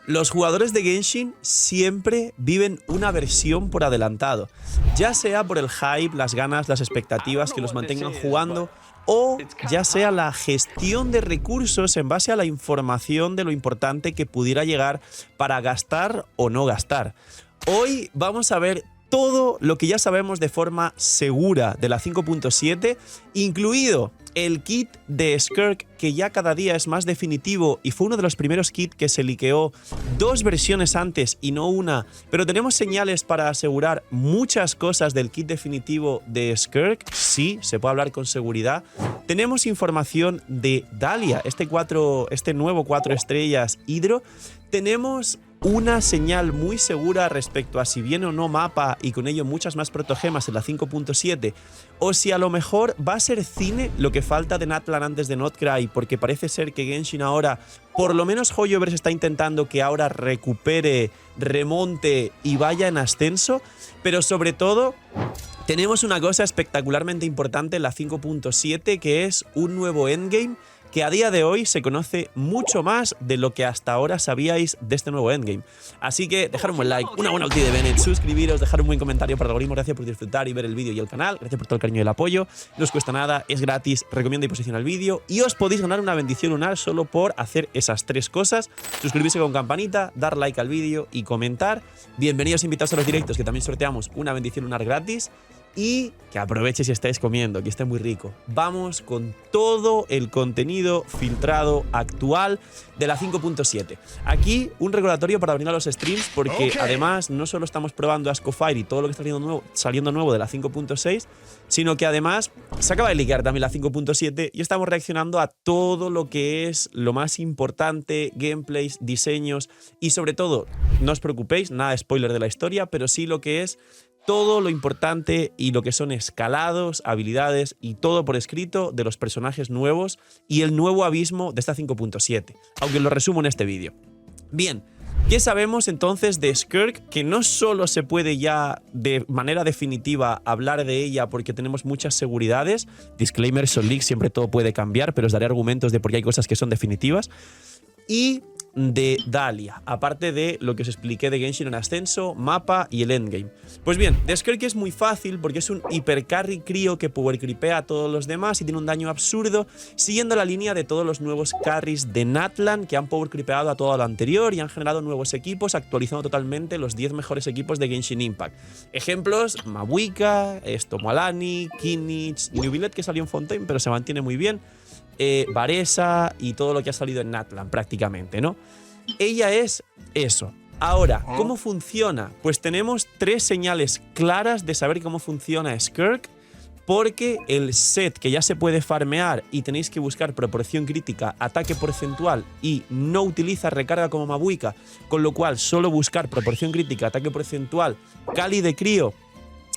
Los jugadores de Genshin siempre viven una versión por adelantado, ya sea por el hype, las ganas, las expectativas que los mantengan jugando, o ya sea la gestión de recursos en base a la información de lo importante que pudiera llegar para gastar o no gastar. Hoy vamos a ver todo lo que ya sabemos de forma segura de la 5.7, incluido el kit de Skirk, que ya cada día es más definitivo y fue uno de los primeros kits que se liqueó 2 versiones antes y no una, pero tenemos señales para asegurar muchas cosas del kit definitivo de Skirk. Sí, se puede hablar con seguridad. Tenemos información de Dahlia, este nuevo 4 estrellas Hydro. Tenemos una señal muy segura respecto a si viene o no mapa y con ello muchas más protogemas en la 5.7, o si a lo mejor va a ser cine lo que falta de Natlan antes de Notcry, porque parece ser que Genshin ahora, por lo menos Hoyoverse está intentando que ahora recupere, remonte y vaya en ascenso, pero sobre todo tenemos una cosa espectacularmente importante en la 5.7, que es un nuevo endgame que a día de hoy se conoce mucho más de lo que hasta ahora sabíais de este nuevo endgame. Así que dejar un buen like, una buena ulti de Bennett, suscribiros, dejar un buen comentario para el algoritmo. Gracias por disfrutar y ver el vídeo y el canal. Gracias por todo el cariño y el apoyo. No os cuesta nada, es gratis, recomiendo y posiciona el vídeo. Y os podéis ganar una bendición lunar solo por hacer esas 3 cosas. Suscribirse con campanita, dar like al vídeo y comentar. Bienvenidos invitados a los directos, que también sorteamos una bendición lunar gratis. Y que aproveche si estáis comiendo, que esté muy rico. Vamos con todo el contenido filtrado actual de la 5.7. Aquí un recordatorio para abrir a los streams, porque además no solo estamos probando Ascofire y todo lo que está saliendo nuevo de la 5.6, sino que además se acaba de liquear también la 5.7 y estamos reaccionando a todo lo que es lo más importante, gameplays, diseños y sobre todo, no os preocupéis, nada de spoiler de la historia, pero sí lo que es todo lo importante y lo que son escalados, habilidades y todo por escrito de los personajes nuevos y el nuevo abismo de esta 5.7, aunque lo resumo en este vídeo. Bien, ¿qué sabemos entonces de Skirk? Que no solo se puede ya de manera definitiva hablar de ella porque tenemos muchas seguridades, disclaimer, son leaks, siempre todo puede cambiar, pero os daré argumentos de por qué hay cosas que son definitivas, y de Dahlia, aparte de lo que os expliqué de Genshin en ascenso, mapa y el endgame. Pues bien, de Skirk es muy fácil porque es un hipercarry crío que power creepea a todos los demás y tiene un daño absurdo, siguiendo la línea de todos los nuevos carries de Natlan que han power creepeado a todo lo anterior y han generado nuevos equipos, actualizando totalmente los 10 mejores equipos de Genshin Impact. Ejemplos: Mabuika, Malani, Kinnich, Newbillet, que salió en Fontaine pero se mantiene muy bien, Varesa y todo lo que ha salido en Natlan prácticamente, ¿no? Ella es eso. Ahora, ¿cómo funciona? Pues tenemos 3 señales claras de saber cómo funciona Skirk, porque el set que ya se puede farmear y tenéis que buscar proporción crítica, ataque porcentual y no utiliza recarga como Mabuika, con lo cual solo buscar proporción crítica, ataque porcentual, Cali de crío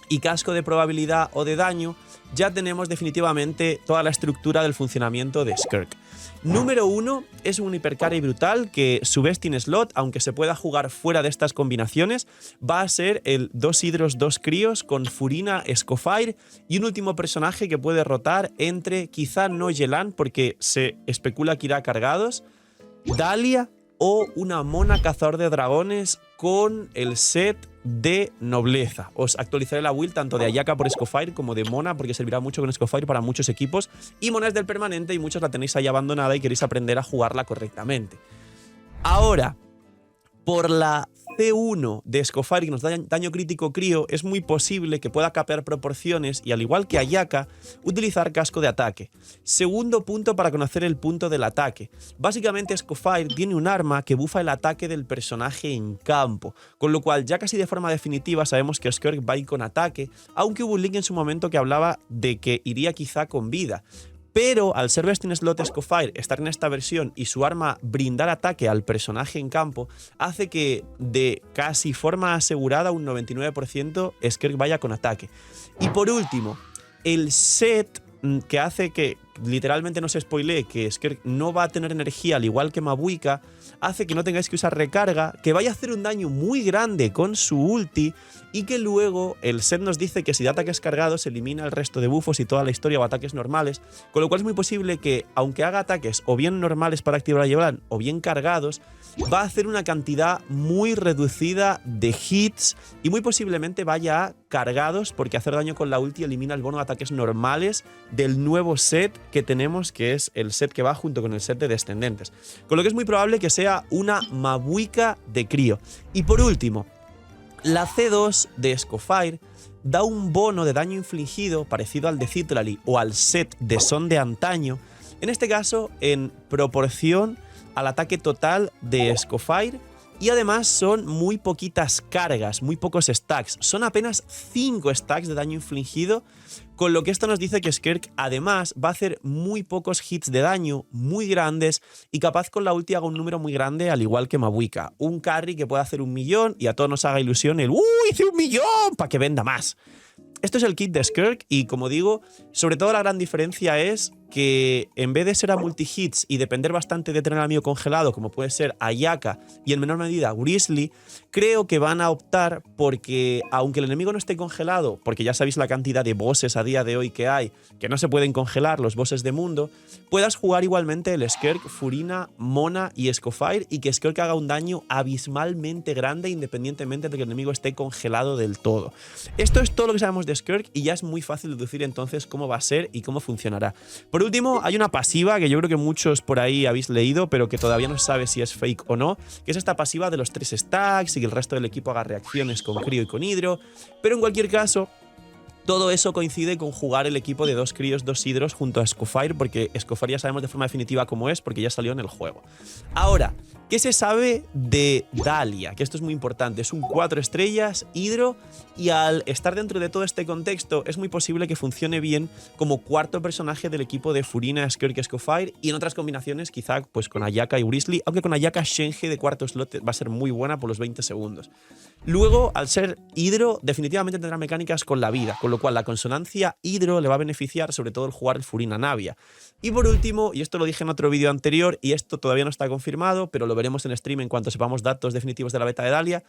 y casco de probabilidad o de daño, ya tenemos definitivamente toda la estructura del funcionamiento de Skirk. Número 1 es un hipercarry brutal que su best in slot, aunque se pueda jugar fuera de estas combinaciones, va a ser el 2 hidros 2 críos con Furina, Escofire y un último personaje que puede rotar entre, quizá no Yelan porque se especula que irá cargados, Dahlia o una mona cazador de dragones con el set de nobleza. Os actualizaré la build tanto de Ayaka por Escofire como de Mona, porque servirá mucho con Escofire para muchos equipos. Y Mona es del permanente y muchos la tenéis ahí abandonada y queréis aprender a jugarla correctamente. Ahora, por la C1 de Escofire, que nos da daño crítico crío, es muy posible que pueda capear proporciones y, al igual que Ayaka, utilizar casco de ataque. Segundo punto para conocer el punto del ataque. Básicamente Escofire tiene un arma que bufa el ataque del personaje en campo, con lo cual ya casi de forma definitiva sabemos que Skirk va a ir con ataque, aunque hubo un link en su momento que hablaba de que iría quizá con vida. Pero al ser best in slot Escofire, estar en esta versión y su arma brindar ataque al personaje en campo, hace que de casi forma asegurada un 99% Skirk vaya con ataque. Y por último, el set que hace que literalmente no se spoilee que Skirk no va a tener energía al igual que Mabuika, hace que no tengáis que usar recarga, que vaya a hacer un daño muy grande con su ulti y que luego el set nos dice que si da ataques cargados elimina el resto de buffos y toda la historia o ataques normales, con lo cual es muy posible que aunque haga ataques o bien normales para activar a Yelan o bien cargados, va a hacer una cantidad muy reducida de hits y muy posiblemente vaya a cargados, porque hacer daño con la ulti elimina el bono de ataques normales del nuevo set que tenemos, que es el set que va junto con el set de descendentes. Con lo que es muy probable que sea una Mabuika de crío. Y por último, la C2 de Escofire da un bono de daño infligido parecido al de Citrally o al set de Son de antaño, en este caso en proporción al ataque total de Escofire, y además son muy poquitas cargas, muy pocos stacks, son apenas 5 stacks de daño infligido, con lo que esto nos dice que Skirk además va a hacer muy pocos hits de daño, muy grandes, y capaz con la ulti haga un número muy grande, al igual que Mabuika. Un carry que pueda hacer 1 millón y a todos nos haga ilusión el hice 1 millón para que venda más. Esto es el kit de Skirk y, como digo, sobre todo la gran diferencia es que en vez de ser a multi-hits y depender bastante de tener al amigo congelado, como puede ser Ayaka y en menor medida Grizzly, creo que van a optar porque, aunque el enemigo no esté congelado, porque ya sabéis la cantidad de bosses a día de hoy que hay, que no se pueden congelar, los bosses de mundo, puedas jugar igualmente el Skirk, Furina, Mona y Escofire, y que Skirk haga un daño abismalmente grande independientemente de que el enemigo esté congelado del todo. Esto es todo lo que sabemos de Skirk y ya es muy fácil deducir entonces cómo va a ser y cómo funcionará. Por último, hay una pasiva que yo creo que muchos por ahí habéis leído, pero que todavía no se sabe si es fake o no, que es esta pasiva de los 3 stacks y que el resto del equipo haga reacciones con Crío y con Hidro, pero en cualquier caso, todo eso coincide con jugar el equipo de 2 críos, 2 hidros junto a Escofire, porque Escofire ya sabemos de forma definitiva cómo es, porque ya salió en el juego. Ahora, ¿qué se sabe de Dahlia? Que esto es muy importante. Es un 4 estrellas, hidro, y al estar dentro de todo este contexto, es muy posible que funcione bien como cuarto personaje del equipo de Furina, Skirk y Escofire, y en otras combinaciones, quizá pues con Ayaka y Grizzly, aunque con Ayaka Shenhe de cuarto slot va a ser muy buena por los 20 segundos. Luego, al ser hidro, definitivamente tendrá mecánicas con la vida, con lo cual la consonancia hidro le va a beneficiar sobre todo el jugar el Furina Navia. Y por último, y esto lo dije en otro vídeo anterior, y esto todavía no está confirmado, pero lo veremos en stream en cuanto sepamos datos definitivos de la beta de Dahlia,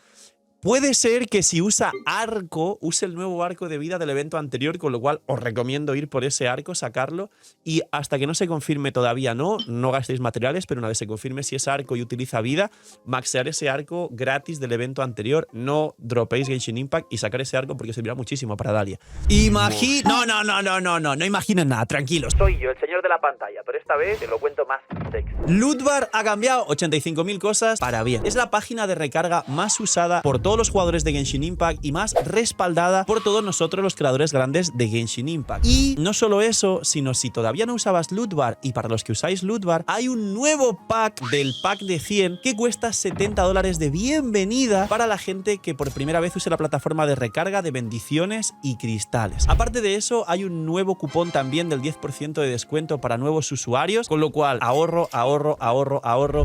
puede ser que si usa arco, use el nuevo arco de vida del evento anterior, con lo cual os recomiendo ir por ese arco, sacarlo, y hasta que no se confirme todavía no gastéis materiales, pero una vez se confirme si es arco y utiliza vida, maxear ese arco gratis del evento anterior, no dropéis Genshin Impact y sacar ese arco porque servirá muchísimo para Dahlia. No imaginen nada, tranquilos. Soy yo, el señor de la pantalla, pero esta vez te lo cuento más sexy. Lootbar ha cambiado 85.000 cosas para bien. Es la página de recarga más usada por todos los jugadores de Genshin Impact y más respaldada por todos nosotros los creadores grandes de Genshin Impact. Y no solo eso, sino si todavía no usabas Lootbar, y para los que usáis Lootbar, hay un nuevo pack del pack de 100 que cuesta $70 de bienvenida para la gente que por primera vez use la plataforma de recarga de bendiciones y cristales. Aparte de eso, hay un nuevo cupón también del 10% de descuento para nuevos usuarios, con lo cual ahorro.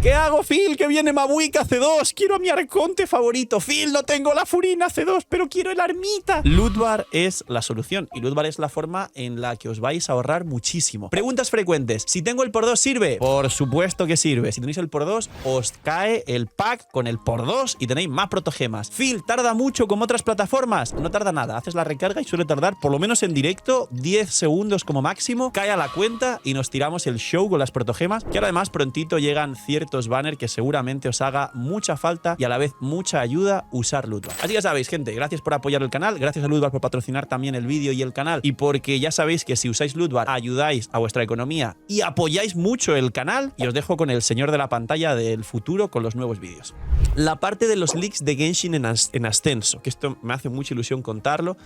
¿Qué hago, Phil? Que viene Mabuika C2, quiero a mi arconte favorito. Phil, no tengo la Furina C2, pero quiero el armita. Lootbar es la solución y Lootbar es la forma en la que os vais a ahorrar muchísimo. Preguntas frecuentes. Si tengo el por 2, ¿sirve? Por supuesto que sirve. Si tenéis el por 2, os cae el pack con el por 2 y tenéis más protogemas. Phil, ¿tarda mucho como otras plataformas? No tarda nada. Haces la recarga y suele tardar, por lo menos en directo, 10 segundos como máximo. Cae a la cuenta y nos tiramos el show con las protogemas, que además prontito llegan ciertos banners que seguramente os haga mucha falta y a la vez mucha ayuda usar Lootbar. Así que ya sabéis, gente, gracias por apoyar el canal, gracias a Lootbar por patrocinar también el vídeo y el canal, y porque ya sabéis que si usáis Lootbar ayudáis a vuestra economía y apoyáis mucho el canal. Y os dejo con el señor de la pantalla del futuro con los nuevos vídeos. La parte de los leaks de Genshin en ascenso, que esto me hace mucha ilusión contarlo,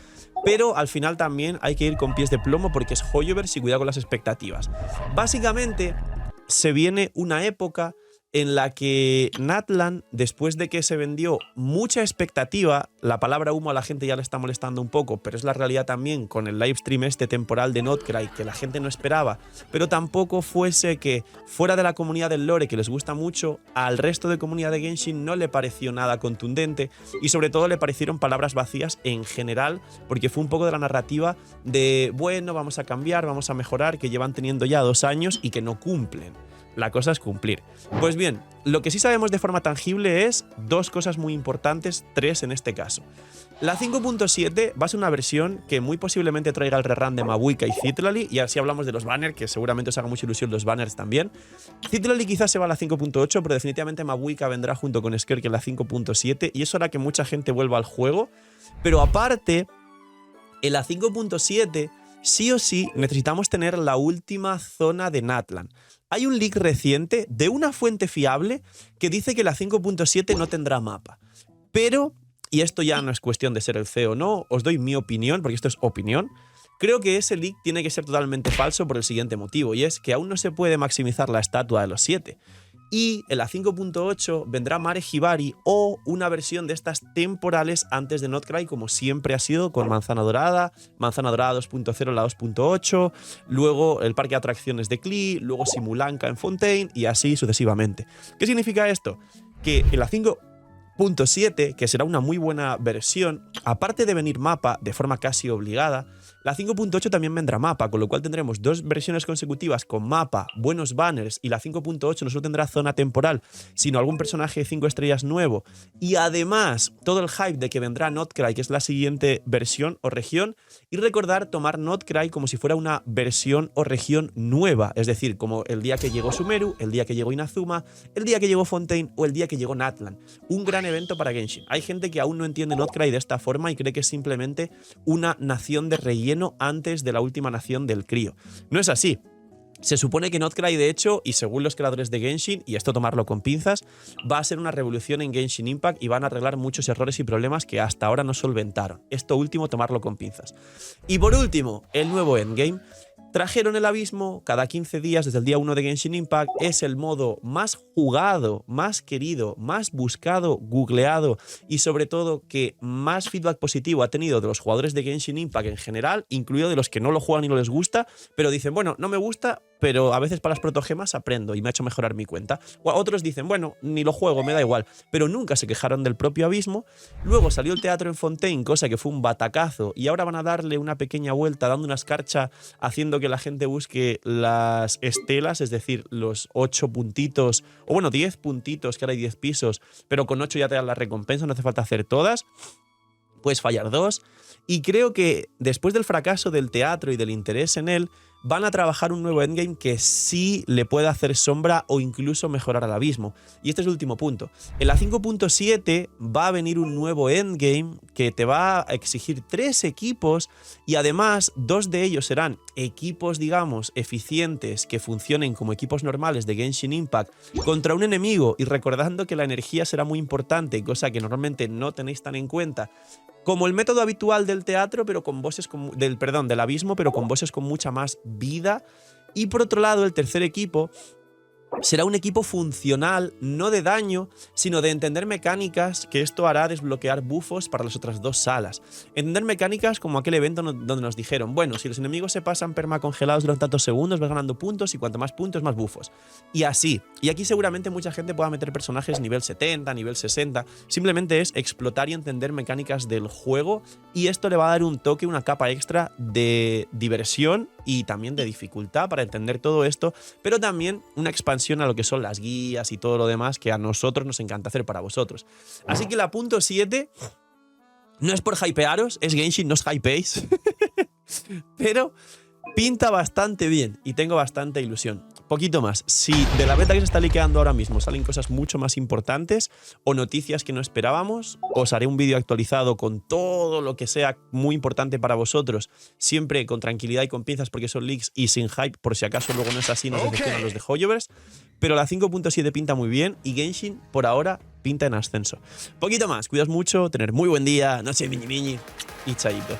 pero al final también hay que ir con pies de plomo porque es Hoyoverse y cuidado con las expectativas. Básicamente, se viene una época en la que Natlan, después de que se vendió mucha expectativa, la palabra humo a la gente ya le está molestando un poco, pero es la realidad también con el livestream este temporal de Notcry, que la gente no esperaba, pero tampoco fuese que fuera de la comunidad del lore, que les gusta mucho, al resto de comunidad de Genshin no le pareció nada contundente y sobre todo le parecieron palabras vacías en general, porque fue un poco de la narrativa de, bueno, vamos a cambiar, vamos a mejorar, que llevan teniendo ya 2 años y que no cumplen. la cosa es cumplir. Pues bien, lo que sí sabemos de forma tangible es dos cosas muy importantes, tres en este caso. La 5.7 va a ser una versión que muy posiblemente traiga el rerun de Mavuika y Citlali, y así hablamos de los banners, que seguramente os haga mucha ilusión los banners también. Citlali quizás se va a la 5.8, pero definitivamente Mavuika vendrá junto con Skirk en la 5.7, y eso hará que mucha gente vuelva al juego. Pero aparte, en la 5.7 sí o sí necesitamos tener la última zona de Natlan. Hay un leak reciente de una fuente fiable que dice que la 5.7 no tendrá mapa. Pero, y esto ya no es cuestión de ser el CEO o no, os doy mi opinión, porque esto es opinión. Creo que ese leak tiene que ser totalmente falso por el siguiente motivo, y es que aún no se puede maximizar la estatua de los 7. Y en la 5.8 vendrá Mare Hibari o una versión de estas temporales antes de Notcry, como siempre ha sido con Manzana Dorada 2.0 en la 2.8, luego el parque de atracciones de Klee, luego Simulanka en Fontaine y así sucesivamente. ¿Qué significa esto? Que en la 5.7, que será una muy buena versión, aparte de venir mapa de forma casi obligada, la 5.8 también vendrá mapa, con lo cual tendremos dos versiones consecutivas con mapa, buenos banners, y la 5.8 no solo tendrá zona temporal, sino algún personaje de 5 estrellas nuevo. Y además, todo el hype de que vendrá Notcry, que es la siguiente versión o región, y recordar tomar Notcry como si fuera una versión o región nueva, es decir, como el día que llegó Sumeru, el día que llegó Inazuma, el día que llegó Fontaine o el día que llegó Natlan. Un gran evento para Genshin. Hay gente que aún no entiende Notcry de esta forma y cree que es simplemente una nación de relleno antes de la última nación del crío. No es así. Se supone que Notcry, de hecho, y según los creadores de Genshin, y esto tomarlo con pinzas, va a ser una revolución en Genshin Impact y van a arreglar muchos errores y problemas que hasta ahora no solventaron. Esto último, tomarlo con pinzas. Y por último, el nuevo endgame. Trajeron el abismo cada 15 días desde el día 1 de Genshin Impact. Es el modo más jugado, más querido, más buscado, googleado y sobre todo que más feedback positivo ha tenido de los jugadores de Genshin Impact en general, incluido de los que no lo juegan y no les gusta, pero dicen, bueno, no me gusta, pero a veces para las protogemas aprendo y me ha hecho mejorar mi cuenta. O otros dicen, bueno, ni lo juego, me da igual, pero nunca se quejaron del propio abismo. Luego salió el teatro en Fontaine, cosa que fue un batacazo, y ahora van a darle una pequeña vuelta, dando una escarcha, haciendo que la gente busque las estelas, es decir, los 8 puntitos, o bueno, 10 puntitos, que ahora hay 10 pisos, pero con 8 ya te dan la recompensa, no hace falta hacer todas. Puedes fallar 2. Y creo que después del fracaso del teatro y del interés en él, van a trabajar un nuevo endgame que sí le pueda hacer sombra o incluso mejorar al abismo. Y este es el último punto. En la 5.7 va a venir un nuevo endgame que te va a exigir 3 equipos y además 2 de ellos serán equipos, digamos, eficientes que funcionen como equipos normales de Genshin Impact contra un enemigo, y recordando que la energía será muy importante, cosa que normalmente no tenéis tan en cuenta, como el método habitual del teatro, pero con bosses del abismo, pero con bosses con mucha más vida. Y por otro lado, el tercer equipo será un equipo funcional, no de daño, sino de entender mecánicas, que esto hará desbloquear buffos para las otras 2 salas. Entender mecánicas como aquel evento donde nos dijeron, bueno, si los enemigos se pasan permacongelados durante tantos segundos, vas ganando puntos, y cuanto más puntos, más buffos. Y así. Y aquí seguramente mucha gente pueda meter personajes nivel 70, nivel 60. Simplemente es explotar y entender mecánicas del juego, y esto le va a dar un toque, una capa extra de diversión y también de dificultad para entender todo esto, pero también una expansión a lo que son las guías y todo lo demás que a nosotros nos encanta hacer para vosotros. Así que la punto 7 no es por hypearos, es Genshin, no os hypeéis, pero pinta bastante bien y tengo bastante ilusión. Poquito más. Si de la beta que se está liqueando ahora mismo salen cosas mucho más importantes o noticias que no esperábamos, os haré un vídeo actualizado con todo lo que sea muy importante para vosotros, siempre con tranquilidad y con pinzas porque son leaks y sin hype, por si acaso luego no es así, nos decepcionan los de Hoyoverse. Pero la 5.7 pinta muy bien y Genshin por ahora pinta en ascenso. Poquito más. Cuidaos mucho, tener muy buen día, noche miñi miñi y chaito.